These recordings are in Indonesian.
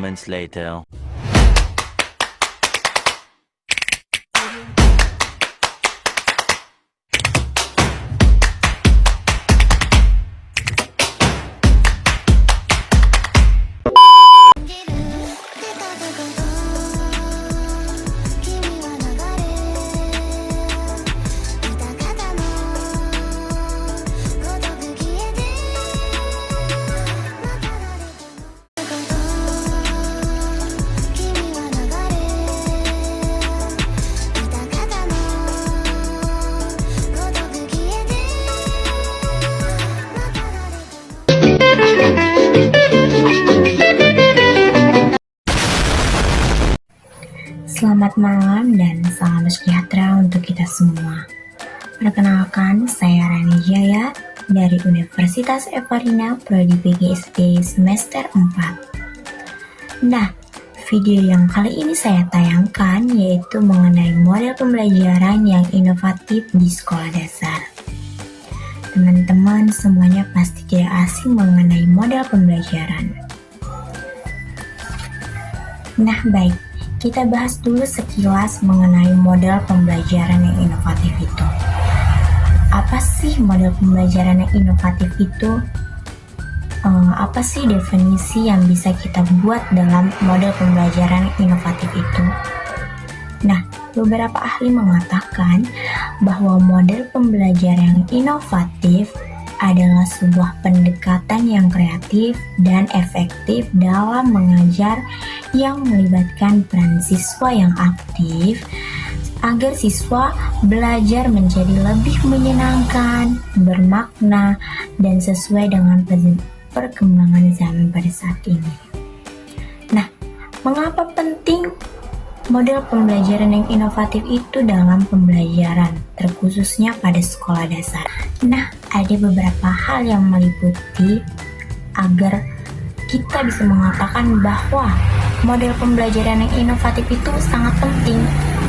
moments later. Selamat malam dan salam sejahtera untuk kita semua. Perkenalkan, saya Rani Jaya dari Universitas Evarina Prodi PGSD semester 4. Nah, video yang kali ini saya tayangkan yaitu mengenai model pembelajaran yang inovatif di sekolah dasar. Teman-teman semuanya pasti tidak asing mengenai model pembelajaran. Nah, baik. Kita bahas dulu sekilas mengenai model pembelajaran yang inovatif itu. Apa sih model pembelajaran yang inovatif itu? Apa sih definisi yang bisa kita buat dalam model pembelajaran yang inovatif itu? Nah, beberapa ahli mengatakan bahwa model pembelajaran yang inovatif adalah sebuah pendekatan yang kreatif dan efektif dalam mengajar yang melibatkan peran siswa yang aktif agar siswa belajar menjadi lebih menyenangkan, bermakna, dan sesuai dengan perkembangan zaman pada saat ini. Nah, mengapa penting model pembelajaran yang inovatif itu dalam pembelajaran, terkhususnya pada sekolah dasar? Nah, ada beberapa hal yang meliputi agar kita bisa mengatakan bahwa model pembelajaran yang inovatif itu sangat penting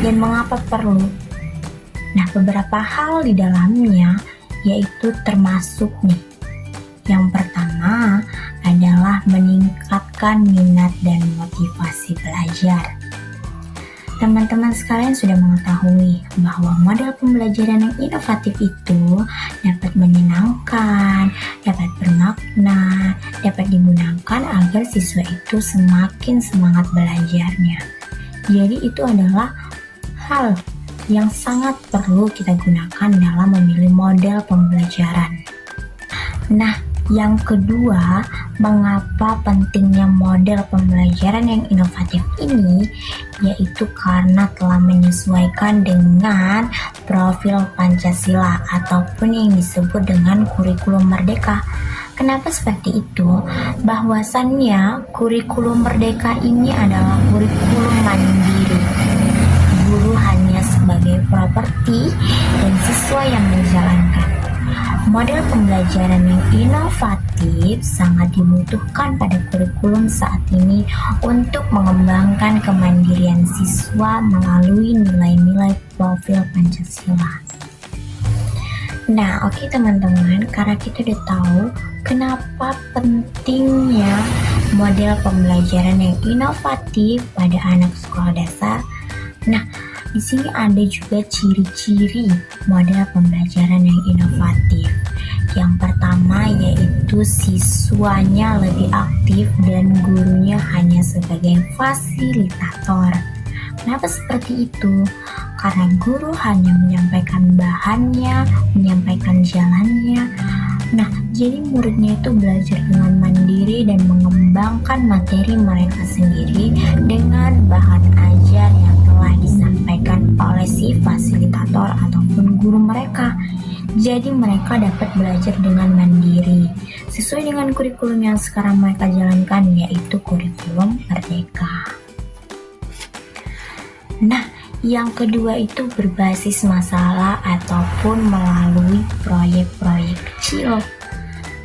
dan mengapa perlu. Nah, beberapa hal di dalamnya yaitu termasuk nih. Yang pertama adalah meningkatkan minat dan motivasi belajar. Teman-teman sekalian sudah mengetahui bahwa model pembelajaran yang inovatif itu dapat menyenangkan, dapat bermakna, dapat digunakan agar siswa itu semakin semangat belajarnya. Jadi itu adalah hal yang sangat perlu kita gunakan dalam memilih model pembelajaran. Nah, yang kedua, mengapa pentingnya model pembelajaran yang inovatif ini? Yaitu karena telah menyesuaikan dengan profil Pancasila ataupun yang disebut dengan kurikulum merdeka. Kenapa seperti itu? Bahwasannya kurikulum merdeka ini adalah kurikulum mandiri. Guru hanya sebagai properti dan siswa yang menjalankan. Model pembelajaran yang inovatif sangat dibutuhkan pada kurikulum saat ini untuk mengembangkan kemandirian siswa melalui nilai-nilai profil Pancasila. Nah, oke teman-teman, karena kita udah tahu kenapa pentingnya model pembelajaran yang inovatif pada anak sekolah dasar. Nah, di sini ada juga ciri-ciri model pembelajaran yang inovatif. Yang pertama yaitu siswanya lebih aktif dan gurunya hanya sebagai fasilitator. Kenapa seperti itu? Karena guru hanya menyampaikan bahannya, menyampaikan jalannya. Nah, jadi muridnya itu belajar dengan mandiri dan mengembangkan materi mereka sendiri dengan bahan ajar yang telah disampaikan oleh si fasilitator ataupun guru mereka. Jadi mereka dapat belajar dengan mandiri sesuai dengan kurikulum yang sekarang mereka jalankan, yaitu kurikulum merdeka. Nah, yang kedua itu berbasis masalah ataupun melalui proyek-proyek kecil.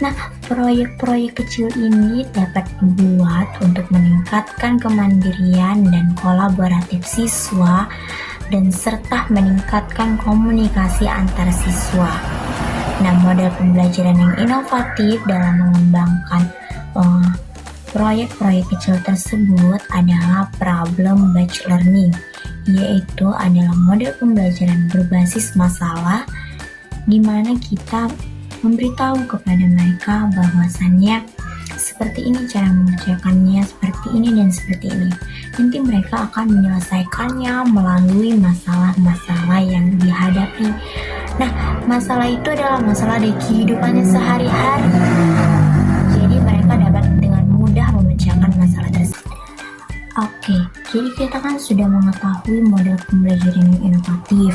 Nah, proyek-proyek kecil ini dapat dibuat untuk meningkatkan kemandirian dan kolaboratif siswa dan serta meningkatkan komunikasi antar siswa. Nah, model pembelajaran yang inovatif dalam mengembangkan Proyek-proyek kecil tersebut adalah problem batch learning, yaitu adalah model pembelajaran berbasis masalah di mana kita memberitahu kepada mereka bahwasannya seperti ini cara mengerjakannya, seperti ini dan seperti ini. Nanti mereka akan menyelesaikannya melalui masalah-masalah yang dihadapi. Nah, masalah itu adalah masalah di kehidupannya sehari-hari. Jadi mereka dapat dengan mudah memecahkan masalah tersebut. Oke, jadi kita kan sudah mengetahui model pembelajaran yang inovatif.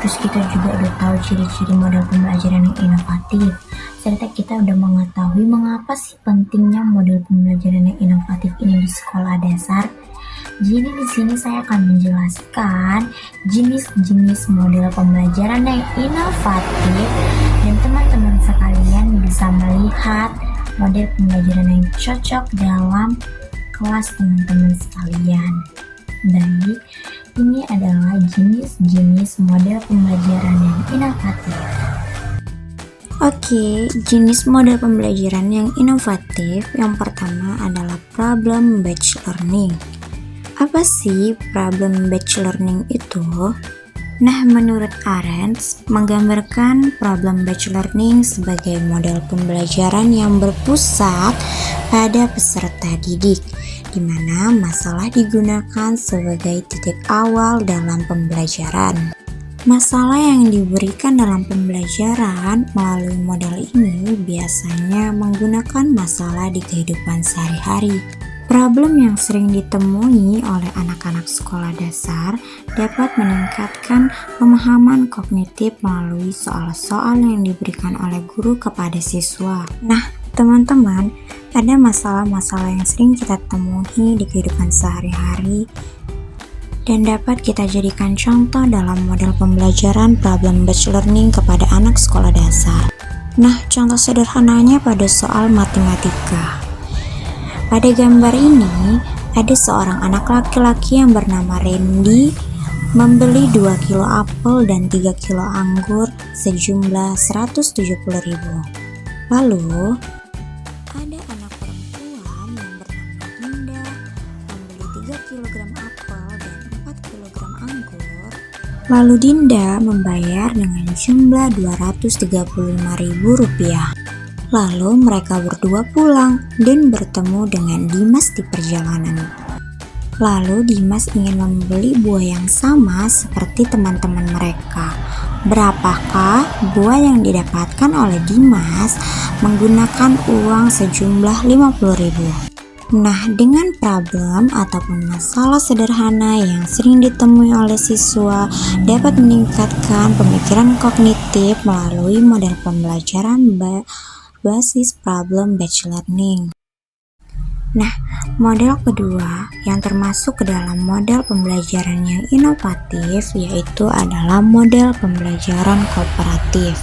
Terus kita juga udah tahu ciri-ciri model pembelajaran yang inovatif. Serta kita udah mengetahui mengapa sih pentingnya model pembelajaran yang inovatif ini di sekolah dasar. Jadi di sini saya akan menjelaskan jenis-jenis model pembelajaran yang inovatif dan teman-teman sekalian bisa melihat model pembelajaran yang cocok dalam kelas teman-teman sekalian. Baik, ini adalah jenis-jenis model pembelajaran yang inovatif. Oke, jenis model pembelajaran yang inovatif yang pertama adalah problem batch learning. Apa sih problem batch learning itu? Nah, menurut Arendts, menggambarkan problem batch learning sebagai model pembelajaran yang berpusat pada peserta didik, di mana masalah digunakan sebagai titik awal dalam pembelajaran. Masalah yang diberikan dalam pembelajaran melalui model ini biasanya menggunakan masalah di kehidupan sehari-hari. Problem yang sering ditemui oleh anak-anak sekolah dasar dapat meningkatkan pemahaman kognitif melalui soal-soal yang diberikan oleh guru kepada siswa. Nah, teman-teman, ada masalah-masalah yang sering kita temui di kehidupan sehari-hari dan dapat kita jadikan contoh dalam model pembelajaran problem batch learning kepada anak sekolah dasar. Nah, contoh sederhananya pada soal matematika. Pada gambar ini, ada seorang anak laki-laki yang bernama Randy membeli 2 kilo apel dan 3 kilo anggur sejumlah 170.000. Lalu, ada anak perempuan yang bernama Dinda membeli 3 kg apel dan 4 kg anggur. Lalu Dinda membayar dengan jumlah Rp235.000. Lalu mereka berdua pulang dan bertemu dengan Dimas di perjalanan. Lalu Dimas ingin membeli buah yang sama seperti teman-teman mereka. Berapakah buah yang didapatkan oleh Dimas menggunakan uang sejumlah 50.000? Nah, dengan problem ataupun masalah sederhana yang sering ditemui oleh siswa dapat meningkatkan pemikiran kognitif melalui model pembelajaran basis problem batch learning. Nah, model kedua yang termasuk ke dalam model pembelajaran yang inovatif yaitu adalah model pembelajaran kooperatif.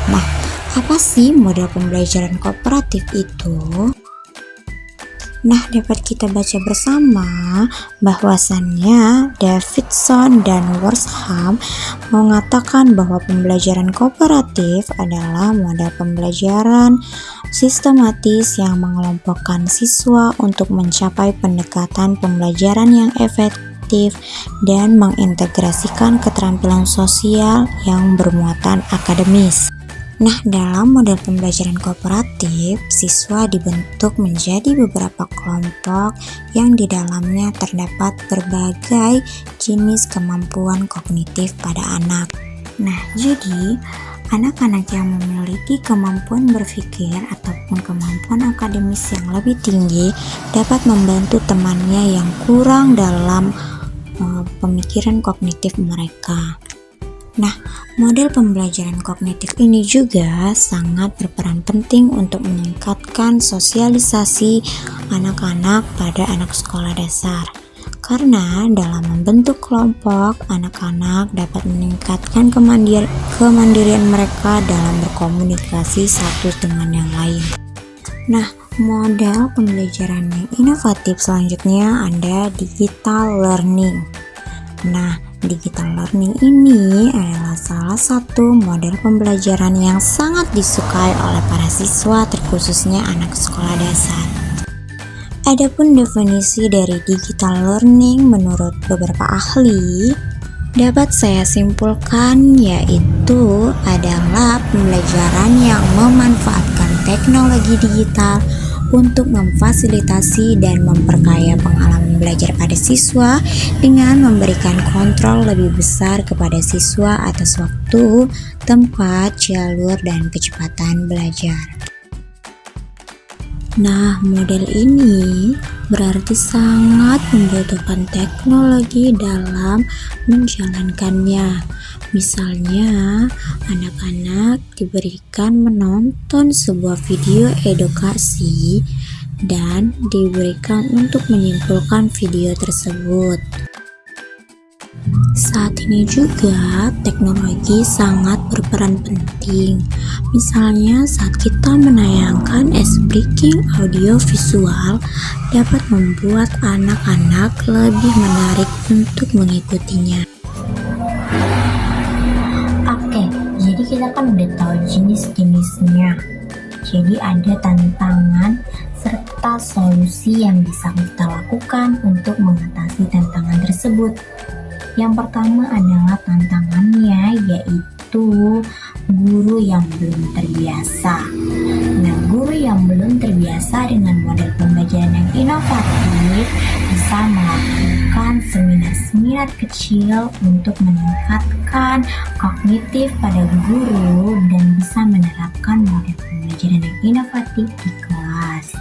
Nah, apa sih model pembelajaran kooperatif itu? Nah, dapat kita baca bersama bahwasannya Davidson dan Worsham mengatakan bahwa pembelajaran kooperatif adalah model pembelajaran sistematis yang mengelompokkan siswa untuk mencapai pendekatan pembelajaran yang efektif dan mengintegrasikan keterampilan sosial yang bermuatan akademis. Nah, dalam model pembelajaran kooperatif, siswa dibentuk menjadi beberapa kelompok yang di dalamnya terdapat berbagai jenis kemampuan kognitif pada anak. Nah, jadi anak-anak yang memiliki kemampuan berpikir ataupun kemampuan akademis yang lebih tinggi dapat membantu temannya yang kurang dalam pemikiran kognitif mereka. Nah, model pembelajaran kognitif ini juga sangat berperan penting untuk meningkatkan sosialisasi anak-anak pada anak sekolah dasar. Karena dalam membentuk kelompok, anak-anak dapat meningkatkan kemandirian mereka dalam berkomunikasi satu dengan yang lain. Nah, model pembelajaran yang inovatif selanjutnya ada digital learning. Nah, digital learning ini adalah salah satu model pembelajaran yang sangat disukai oleh para siswa, terkhususnya anak sekolah dasar. Adapun definisi dari digital learning menurut beberapa ahli dapat saya simpulkan yaitu adalah pembelajaran yang memanfaatkan teknologi digital untuk memfasilitasi dan memperkaya pengalaman belajar pada siswa dengan memberikan kontrol lebih besar kepada siswa atas waktu, tempat, jalur, dan kecepatan belajar. Nah, model ini berarti sangat membutuhkan teknologi dalam menjalankannya. Misalnya, anak-anak diberikan menonton sebuah video edukasi dan diberikan untuk menyimpulkan video tersebut. Saat ini juga teknologi sangat berperan penting. Misalnya saat kita menayangkan speaking audio visual dapat membuat anak-anak lebih menarik untuk mengikutinya. Oke, jadi kita kan udah tahu jenis-jenisnya. Jadi ada tantangan serta solusi yang bisa kita lakukan untuk mengatasi tantangan tersebut. Yang pertama adalah tantangannya yaitu guru yang belum terbiasa. Nah, guru yang belum terbiasa dengan model pembelajaran yang inovatif bisa melakukan seminar-seminar kecil untuk meningkatkan kognitif pada guru dan bisa menerapkan model pembelajaran yang inovatif di kelas.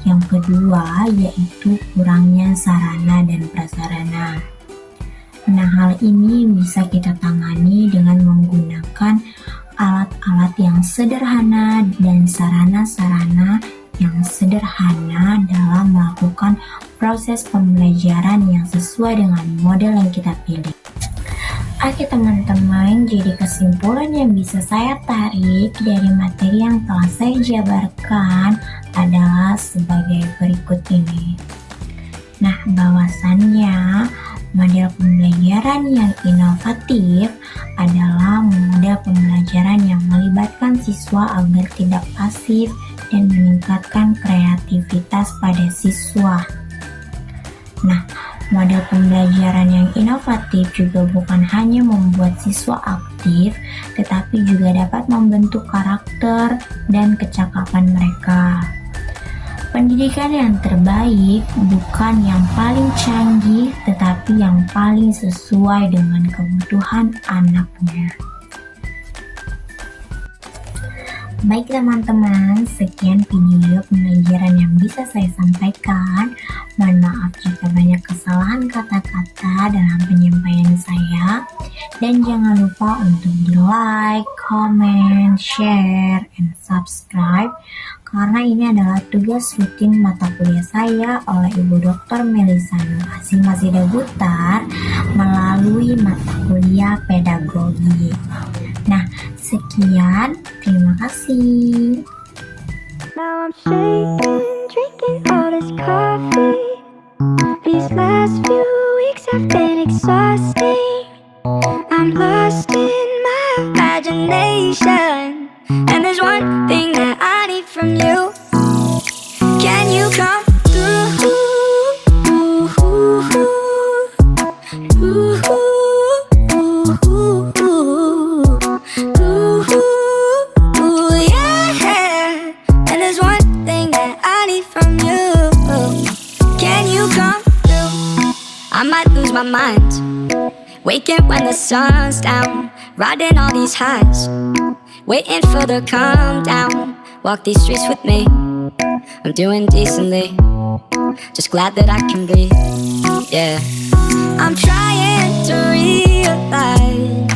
Yang kedua yaitu kurangnya sarana dan prasarana. Nah, hal ini bisa kita tangani dengan menggunakan alat-alat yang sederhana dan sarana-sarana yang sederhana dalam melakukan proses pembelajaran yang sesuai dengan model yang kita pilih. Oke teman-teman, jadi kesimpulan yang bisa saya tarik dari materi yang telah saya jabarkan adalah sebagai berikut ini. Nah, bahwasannya model pembelajaran yang inovatif adalah model pembelajaran yang melibatkan siswa agar tidak pasif dan meningkatkan kreativitas pada siswa. Nah, model pembelajaran yang inovatif juga bukan hanya membuat siswa aktif, tetapi juga dapat membentuk karakter dan kecakapan mereka. Pendidikan yang terbaik bukan yang paling canggih, tetapi yang paling sesuai dengan kebutuhan anaknya. Baik teman-teman, sekian video pembelajaran yang bisa saya sampaikan. Mohon maaf jika banyak kesalahan kata-kata dalam penyampaian saya. Dan jangan lupa untuk di like, comment, share, and subscribe. Karena ini adalah tugas rutin mata kuliah saya oleh Ibu Dr. Melisa Nur Asima Butar melalui mata kuliah pedagogi. Nah, sekian, terima kasih. Now I'm shaking, drinking all this coffee. These last few weeks have been exhausting. I'm lost in my imagination, and there's one thing that I need from you. Can you come through? Yeah. And there's one thing that I need from you. Can you come through? I might lose my mind, waking when the sun's down, riding all these highs, waiting for the calm down. Walk these streets with me, I'm doing decently, just glad that I can breathe. Yeah, I'm trying to realize